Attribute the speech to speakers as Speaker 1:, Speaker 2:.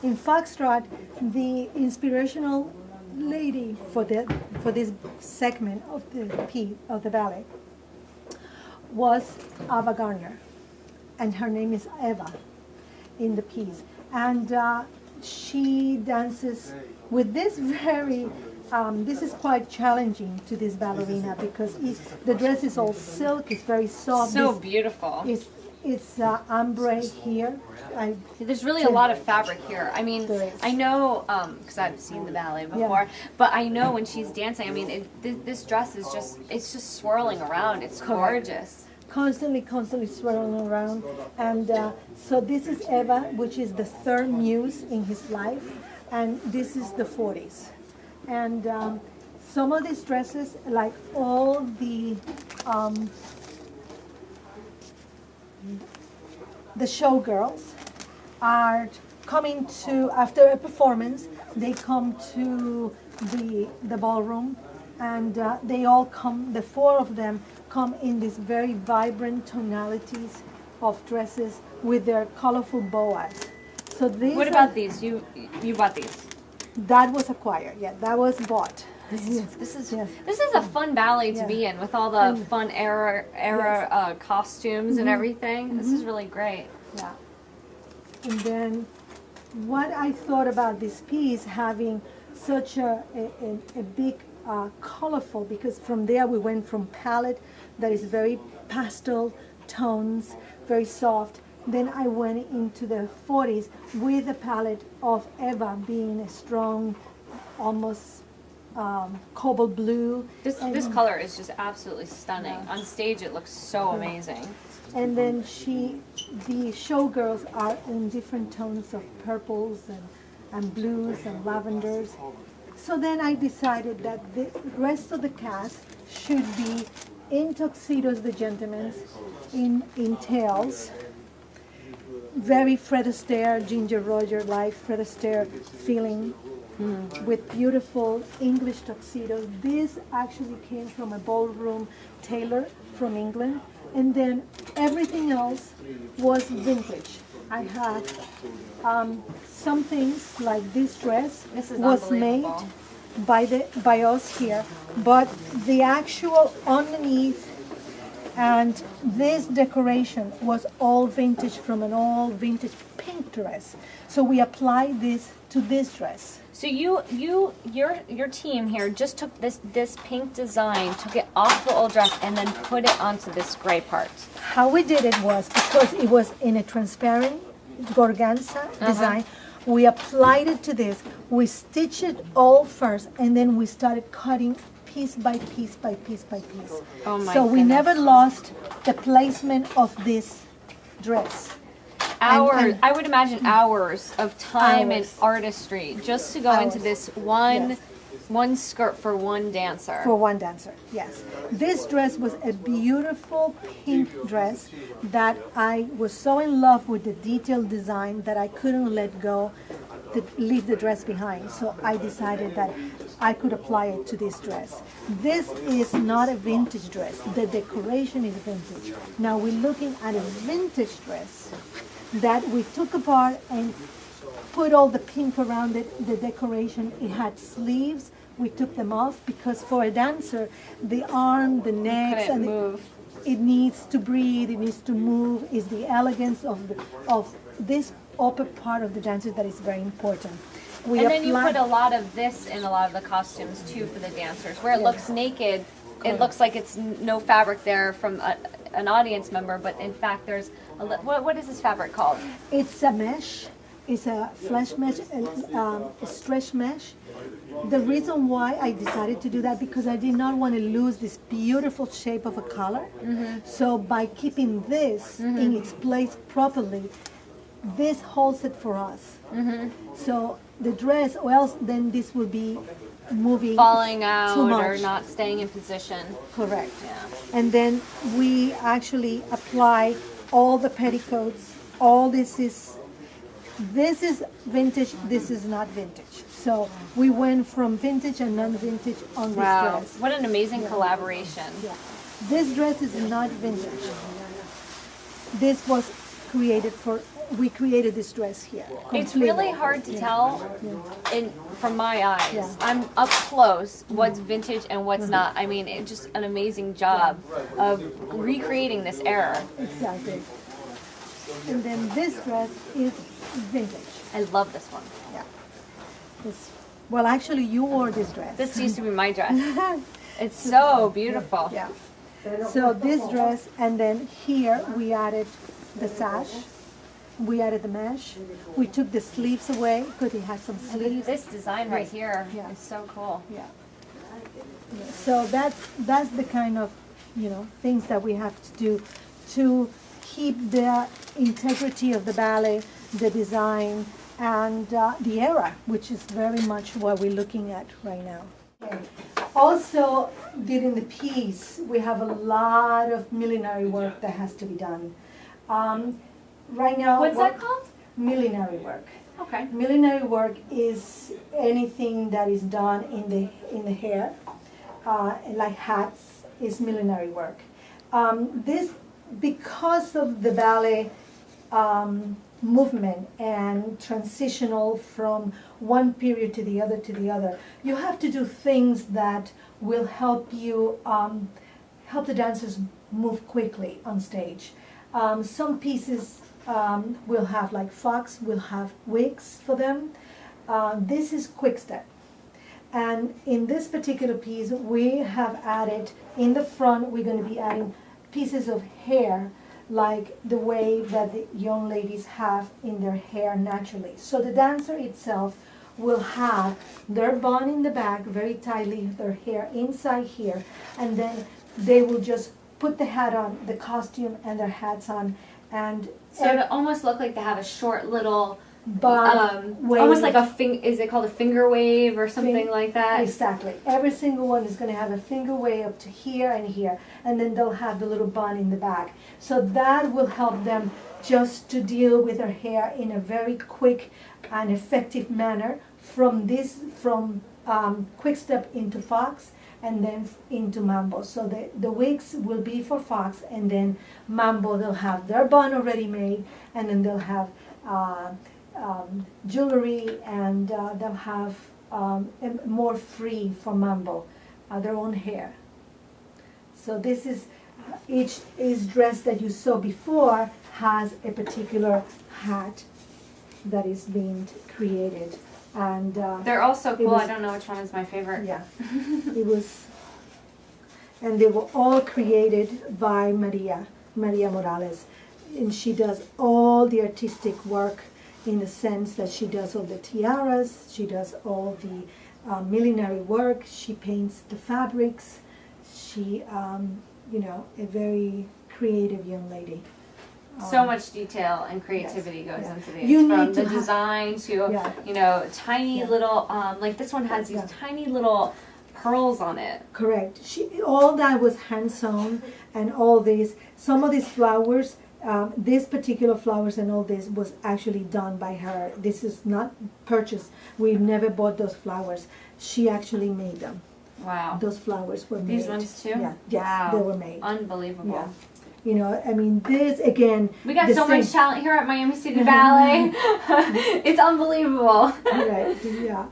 Speaker 1: In Foxtrot, the inspirational lady for this segment of the ballet was Ava Gardner, and her name is Eva in the piece, and she dances with this very. This is quite challenging to this ballerina because the dress is all silk. It's very soft.
Speaker 2: So beautiful.
Speaker 1: It's ombre here.
Speaker 2: There's really a lot of fabric here. I mean, I know, because I've seen the ballet before, but I know when she's dancing, I mean, this dress is it's just swirling around. It's gorgeous.
Speaker 1: Constantly swirling around. And so this is Eva, which is the third muse in his life. And this is the 40s. And some of these dresses, like all the showgirls are coming to, after a performance, they come to the ballroom, and they all come, the four of them come in these very vibrant tonalities of dresses with their colorful boas. So these
Speaker 2: What about these? You bought these?
Speaker 1: That was acquired, yeah, that was bought.
Speaker 2: This is a fun ballet to be in with all the fun era costumes and everything. This is really great.
Speaker 1: Yeah. And then what I thought about this piece having such a big colorful, because from there we went from palette that is very pastel tones, very soft. Then I went into the 40s with the palette of Eva being a strong, almost cobalt blue.
Speaker 2: This color is just absolutely stunning. On stage it looks so amazing.
Speaker 1: And then the showgirls are in different tones of purples and blues and lavenders. So then I decided that the rest of the cast should be in tuxedos, the gentlemen, in tails. Very Fred Astaire, Ginger Roger-like Fred Astaire feeling, with beautiful English tuxedos. This actually came from a ballroom tailor from England, and then everything else was vintage. I had some things like this dress was made by us here, but the actual underneath and this decoration was all vintage from an all vintage pink dress. So we applied this to this dress.
Speaker 2: So your team here just took this pink design, took it off the old dress, and then put it onto this gray part.
Speaker 1: How we did it was, because it was in a transparent organza design, we applied it to this. We stitched it all first, and then we started cutting piece by piece by piece by piece.
Speaker 2: Oh my
Speaker 1: so we
Speaker 2: goodness.
Speaker 1: never lost the placement of this dress.
Speaker 2: Hours, I would imagine hours of time and
Speaker 1: Hours.
Speaker 2: artistry just to go into this one skirt for one dancer.
Speaker 1: For one dancer, yes. This dress was a beautiful pink dress that I was so in love with the detailed design that I couldn't let go, to leave the dress behind. So I decided that I could apply it to this dress. This is not a vintage dress. The decoration is vintage. Now we're looking at a vintage dress that we took apart and put all the pink around it, the decoration. It had sleeves. We took them off because for a dancer, the arm, the neck,
Speaker 2: couldn't
Speaker 1: and
Speaker 2: move.
Speaker 1: It needs to breathe. It needs to move. Is the elegance of this upper part of the dancer that is very important.
Speaker 2: And then you put a lot of this in a lot of the costumes too for the dancers, where it looks naked. It looks like it's no fabric there from an audience member, but in fact there's what is this fabric called?
Speaker 1: It's a mesh. It's a flesh mesh, a stretch mesh. The reason why I decided to do that, because I did not want to lose this beautiful shape of a collar. So by keeping this in its place properly, this holds it for us. So the dress, or else then this will be moving,
Speaker 2: Falling out
Speaker 1: too much.
Speaker 2: or not staying in position.
Speaker 1: Correct.
Speaker 2: Yeah.
Speaker 1: And then we actually apply all the petticoats. All this is vintage, this is not vintage. So we went from vintage and non-vintage on this
Speaker 2: Wow,
Speaker 1: dress.
Speaker 2: what an amazing collaboration.
Speaker 1: Yeah. This dress is not vintage. This was created for we created this dress here.
Speaker 2: It's
Speaker 1: completely.
Speaker 2: really hard to tell from my eyes.
Speaker 1: Yeah.
Speaker 2: I'm up close what's vintage and what's not. I mean, it's just an amazing job of recreating this era.
Speaker 1: Exactly. And then this dress is vintage.
Speaker 2: I love this one.
Speaker 1: Yeah. Well, actually, you wore this dress.
Speaker 2: This used to be my dress. It's so beautiful.
Speaker 1: Yeah. So this dress, and then here we added the sash. We added the mesh. We took the sleeves away because it has some sleeves.
Speaker 2: This design right here
Speaker 1: Yeah.
Speaker 2: is so cool.
Speaker 1: Yeah. So that's the kind of things that we have to do to keep the integrity of the ballet, the design, and the era, which is very much what we're looking at right now. Okay. Also, during the piece, we have a lot of millinery work that has to be done. Right now,
Speaker 2: What's that called?
Speaker 1: Millinery work.
Speaker 2: Okay.
Speaker 1: Millinery work is anything that is done in the hair, like hats, is millinery work. This, because of the ballet movement and transitional from one period to the other, you have to do things that will help you help the dancers move quickly on stage. Some pieces will have, like Fox will have wigs for them. This is quick step. And in this particular piece, we have added, in the front, we're going to be adding pieces of hair, like the way that the young ladies have in their hair naturally. So the dancer itself will have their bun in the back, very tightly, their hair inside here, and then they will just put the hat on, the costume and their hats on, and
Speaker 2: So it almost look like they have a short little
Speaker 1: bun wave.
Speaker 2: almost like is it called a finger wave or something like that?
Speaker 1: Exactly. Every single one is going to have a finger wave up to here and here, and then they'll have the little bun in the back. So that will help them just to deal with their hair in a very quick and effective manner from quick step into Fox and then into Mambo. So the wigs will be for Fox, and then Mambo, they'll have their bun already made, and then they'll have jewelry, and they'll have more free for Mambo, their own hair. So this is, each dress that you saw before has a particular hat that is being created. And
Speaker 2: They're all so cool. I don't know which one is my favorite.
Speaker 1: yeah, it was, and they were all created by Maria Morales, and she does all the artistic work in the sense that she does all the tiaras, she does all the millinery work, she paints the fabrics. She, a very creative young lady.
Speaker 2: So much detail and creativity goes into these.
Speaker 1: You
Speaker 2: From
Speaker 1: need
Speaker 2: the
Speaker 1: to
Speaker 2: design to, tiny little, like this one has these tiny little pearls on it.
Speaker 1: Correct. All that was hand sewn, and all this. Some of these flowers, these particular flowers and all this was actually done by her. This is not purchased. We've never bought those flowers. She actually made them.
Speaker 2: Wow.
Speaker 1: Those flowers were made.
Speaker 2: These ones too?
Speaker 1: Yeah. Yes,
Speaker 2: wow.
Speaker 1: they were made.
Speaker 2: Unbelievable.
Speaker 1: Yeah. This again.
Speaker 2: We got so much talent here at Miami City Ballet. It's unbelievable.
Speaker 1: Right. Yeah.